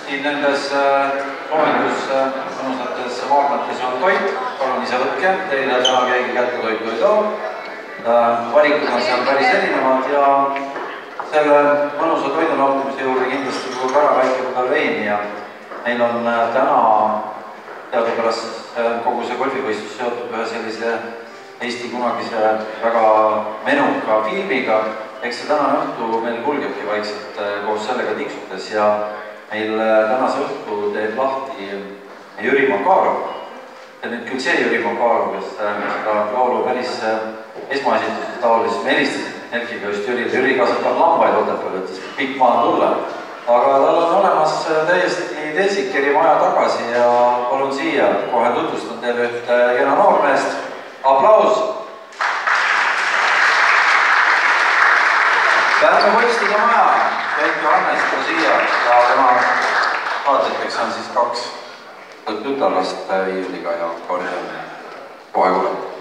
siin nendes soojendusmõnusates vaagnates on toit, palun ise võtke, teile täna keegi kätte toitu ei too. Valikud on seal päris erinevad ja selle mõnusa toidu nautimise juurde kindlasti tuleb ära väike pudel veini ja meil on täna teadupärast kogu see golfivõistlus seotud ühe sellise Eesti kunagise väga menuka filmiga. Eks see tänane õhtu meil kulgebki vaikselt koos sellega tiksudes ja meil tänase õhtu teeb lahti Jüri Makarov. Ja nüüd küll see Jüri Makarov, kes seda laulu päris esmaesituses taolis, me helistasid Nelkiga just Jüri kasutab lambaid Otepääl, ütles pikk maa tulla. Aga tal on olemas täiesti Tesikeri maja tagasi ja palun siia, kohe tutvustan teile üht kena noormeest. Aplaus! Lähme Postiga maja, Keit Johannes ka siia ja tema kaadriteks on siis 2 tütarlast viiuliga ja korjame kohe kuulema.